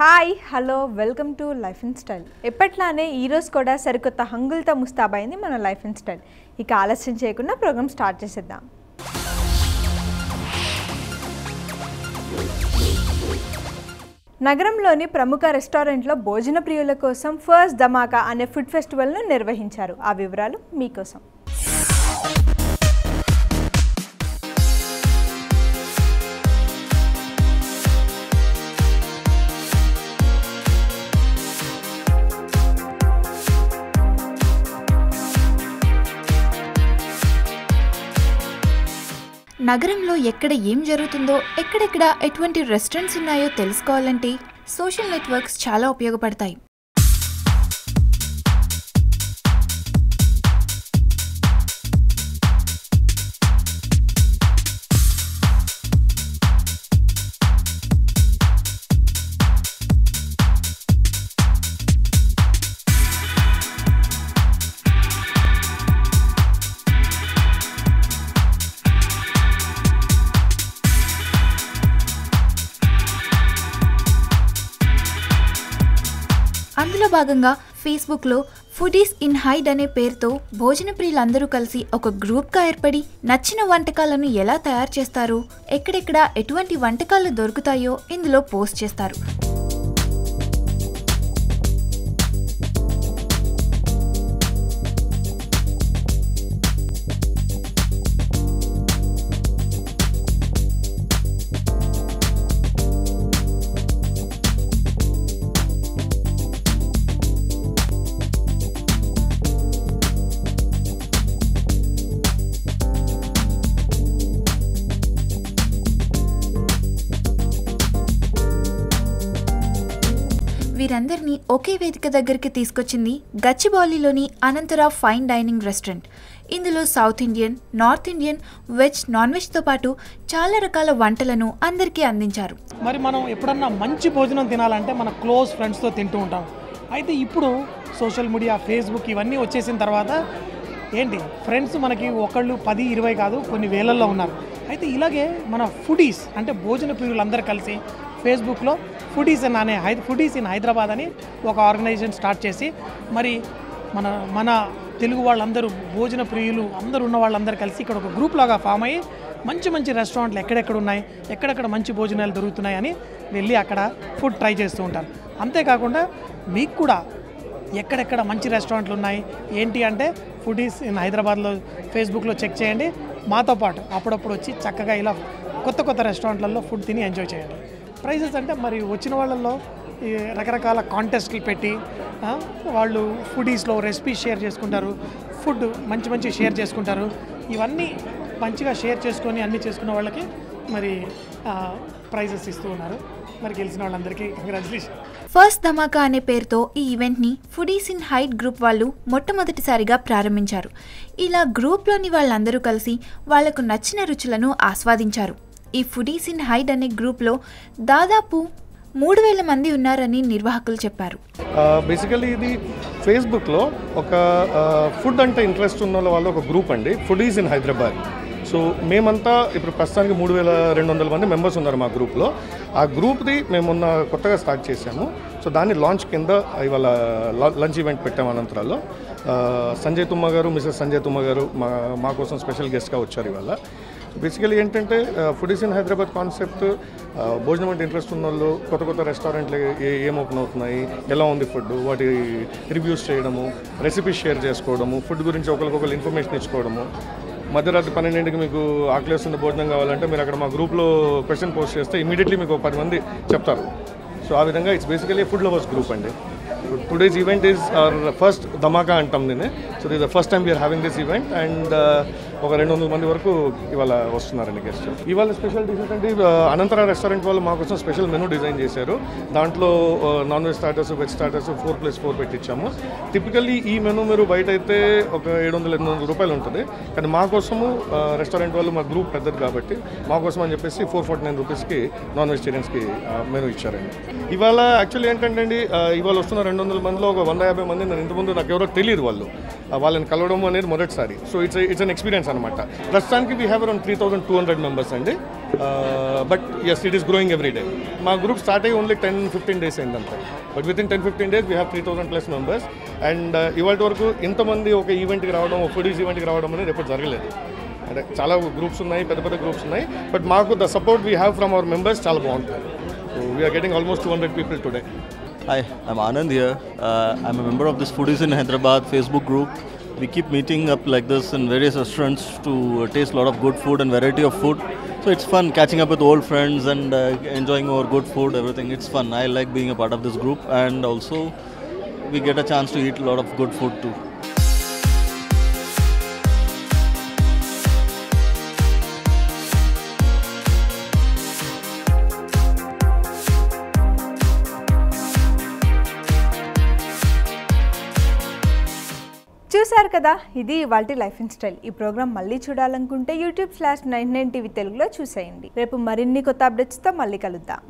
Hi hello welcome to life and style. ఎప్పట్లానే ఈరోజు కూడా సరికొత్త హంగులతో ముస్తాబైంది మన లైఫ్ అండ్ స్టైల్. ఇక ఆలస్యం చేయకుండా ప్రోగ్రామ్ స్టార్ట్ చేసేద్దాం. నగరంలోని ప్రముఖ రెస్టారెంట్లో భోజన ప్రియుల కోసం ఫస్ట్ ధమాకా అనే ఫుడ్ ఫెస్టివల్ను నిర్వహించారు. ఆ వివరాలు మీకోసం. నగరంలో ఎక్కడ ఏం జరుగుతుందో, ఎక్కడెక్కడ ఎటువంటి రెస్టారెంట్స్ ఉన్నాయో తెలుసుకోవాలంటే సోషల్ నెట్వర్క్స్ చాలా ఉపయోగపడతాయి. అందులో భాగంగా ఫేస్బుక్లో ఫుడీస్ ఇన్ హైడ్ అనే పేరుతో భోజన ప్రియులందరూ కలిసి ఒక గ్రూప్గా ఏర్పడి నచ్చిన వంటకాలను ఎలా తయారు చేస్తారో, ఎక్కడెక్కడ ఎటువంటి వంటకాలు దొరుకుతాయో ఇందులో పోస్ట్ చేస్తారు. వీరందరినీ ఒకే వేదిక దగ్గరికి తీసుకొచ్చింది గచ్చిబౌలిలోని అనంతరా ఫైన్ డైనింగ్ రెస్టారెంట్. ఇందులో south Indian, north Indian, veg, non వెజ్తో పాటు చాలా రకాల వంటలను అందరికీ అందించారు. మరి మనం ఎప్పుడన్నా మంచి భోజనం తినాలంటే మన క్లోజ్ ఫ్రెండ్స్తో తింటూ ఉంటాం. అయితే ఇప్పుడు సోషల్ మీడియా, ఫేస్బుక్ ఇవన్నీ వచ్చేసిన తర్వాత ఏంటి, ఫ్రెండ్స్ మనకి ఒకళ్ళు 10-20 కాదు, కొన్ని వేలల్లో ఉన్నారు. అయితే ఇలాగే మన ఫుడీస్ అంటే భోజన ప్రియులందరూ కలిసి ఫేస్బుక్లో ఫుడీస్ ఇన్ హైదరాబాద్ అని ఒక ఆర్గనైజేషన్ స్టార్ట్ చేసి మరి మన తెలుగు వాళ్ళందరూ భోజన ప్రియులు అందరూ ఉన్న వాళ్ళందరూ కలిసి ఇక్కడ ఒక గ్రూప్ లాగా ఫామ్ అయ్యి మంచి రెస్టారెంట్లు ఎక్కడెక్కడ ఉన్నాయి, ఎక్కడెక్కడ మంచి భోజనాలు దొరుకుతున్నాయి అని వెళ్ళి అక్కడ ఫుడ్ ట్రై చేస్తూ ఉంటారు. అంతేకాకుండా మీకు కూడా ఎక్కడెక్కడ మంచి రెస్టారెంట్లు ఉన్నాయి ఏంటి అంటే ఫుడీస్ ఇన్ హైదరాబాద్లో ఫేస్బుక్లో చెక్ చేయండి. మాతో పాటు అప్పుడప్పుడు వచ్చి చక్కగా ఇలా కొత్త రెస్టారెంట్లలో ఫుడ్ తిని ఎంజాయ్ చేయండి. ప్రైజెస్ అంటే మరి వచ్చిన వాళ్ళల్లో రకరకాల కాంటెస్ట్లు పెట్టి వాళ్ళు ఫుడీస్లో రెసిపీ షేర్ చేసుకుంటారు, ఫుడ్ మంచి షేర్ చేసుకుంటారు. ఇవన్నీ మంచిగా షేర్ చేసుకొని అన్నీ చేసుకున్న వాళ్ళకి మరి ప్రైజెస్ ఇస్తూ ఉన్నారు. మరి గెలిచిన వాళ్ళందరికీ కంగ్రాచులేషన్. ఫస్ట్ ధమాకా అనే పేరుతో ఈ ఈవెంట్ని ఫుడీస్ ఇన్ హైడ్ గ్రూప్ వాళ్ళు మొట్టమొదటిసారిగా ప్రారంభించారు. ఇలా గ్రూప్లోని వాళ్ళందరూ కలిసి వాళ్లకు నచ్చిన రుచులను ఆస్వాదించారు. ఈ ఫుడీస్ ఇన్ హైడ్ అనే గ్రూప్లో దాదాపు 3000 మంది ఉన్నారని నిర్వాహకులు చెప్పారు. బేసికలీ ఇది ఫేస్బుక్లో ఒక ఫుడ్ అంటే ఇంట్రెస్ట్ ఉన్న వాళ్ళు ఒక గ్రూప్ అండి, ఫుడీస్ ఇన్ హైదరాబాద్. సో మేమంతా ఇప్పుడు ప్రస్తుతానికి 3200 మంది మెంబర్స్ ఉన్నారు మా గ్రూప్లో. ఆ గ్రూప్ది మేము మొన్న కొత్తగా స్టార్ట్ చేశాము. సో దాన్ని లాంచ్ కింద ఇవాళ లంచ్ ఈవెంట్ పెట్టాము అనంతరాలో. సంజయ్ తుమ్మ గారు, మిసెస్ సంజయ్ తుమ్మ గారు మా కోసం స్పెషల్ గెస్ట్గా వచ్చారు ఇవాళ. బేసికలీ ఏంటంటే ఫుడీస్ ఇన్ హైదరాబాద్ కాన్సెప్ట్, భోజనం అంటే ఇంట్రెస్ట్ ఉన్న వాళ్ళు కొత్త రెస్టారెంట్లు ఏం ఓపెన్ అవుతున్నాయి, ఎలా ఉంది ఫుడ్, వాటి రివ్యూస్ చేయడము, రెసిపీస్ షేర్ చేసుకోవడము, ఫుడ్ గురించి ఒకరికొకరు ఇన్ఫర్మేషన్ ఇచ్చుకోవడము. మధ్యరాత్రి 12ంటికి మీకు ఆకలిస్తుంది భోజనం కావాలంటే మీరు అక్కడ మా గ్రూప్లో క్వశ్చన్ పోస్ట్ చేస్తే ఇమీడియట్లీ మీకు 10 మంది చెప్తారు. సో ఆ విధంగా it's basically food lovers group అండి. Today's event is our first dhamaka antam dine. So this is the first time we are having this event and ఒక 200 మంది వరకు ఇవాళ వస్తున్నారండి గెస్ట్. ఇవాళ స్పెషల్ డిషెస్ అంటే అనంతరా రెస్టారెంట్ వాళ్ళు మా కోసం స్పెషల్ మెనూ డిజైన్ చేశారు. దాంట్లో non veg starters, veg starters 4+4 పెట్టించాము. టిపికల్లీ ఈ మెనూ మీరు బయట అయితే ఒక 700-800 రూపాయలు ఉంటుంది. కానీ మా కోసము రెస్టారెంట్ వాళ్ళు మా గ్రూప్ పెద్దది కాబట్టి మా కోసం అని చెప్పేసి 449 రూపీస్కి నాన్ వెజిటేరియన్స్కి మెనూ ఇచ్చారండి. ఇవాళ యాక్చువల్లీ ఏంటంటే అండి, ఇవాళ వస్తున్న 200 మందిలో ఒక 150 మంది నేను ఇంతకుముందు నాకు ఎవరో తెలియదు, వాళ్ళని కలవడం అనేది మొదటిసారి. సో ఇట్స్ అన్ ఎక్స్పీరియన్స్ అనమాట. ప్రస్తుతానికి వీ హ్యావ్ అరౌండ్ 3200 మెంబర్స్ అండి. But as it is growing every day. మా గ్రూప్ స్టార్ట్ అయ్యి ఓన్లీ 10-15 days అయిందంటే, but within 10-15 days we have 3000+ members. And ఇవాళ వరకు ఇంతమంది ఒక ఈవెంట్కి రావడం, ఒక ఫుడీస్ ఈవెంట్కి రావడం అనేది ఎప్పుడు జరగలేదు. అంటే చాలా గ్రూప్స్ ఉన్నాయి, పెద్ద పెద్ద గ్రూప్స్ ఉన్నాయి, బట్ మాకు the support we have from our members చాలా బాగుంటుంది. So we're getting almost 200 people today. Hi, I'm Anand here. I'm a member of this Foodies in Hyderabad Facebook group. We keep meeting up like this in various restaurants to taste a lot of good food and variety of food. So it's fun catching up with old friends and enjoying our good food, everything. It's fun. I like being a part of this group, and also we get a chance to eat a lot of good food too. చూసారు కదా, ఇది ఇవాల్టి life and style. ఈ programme మళ్ళీ చూడాలనుకుంటే YouTube/99TV తెలుగులో చూసేయండి. రేపు మరిన్ని కొత్త అప్డేట్స్తో మళ్ళీ కలుద్దాం.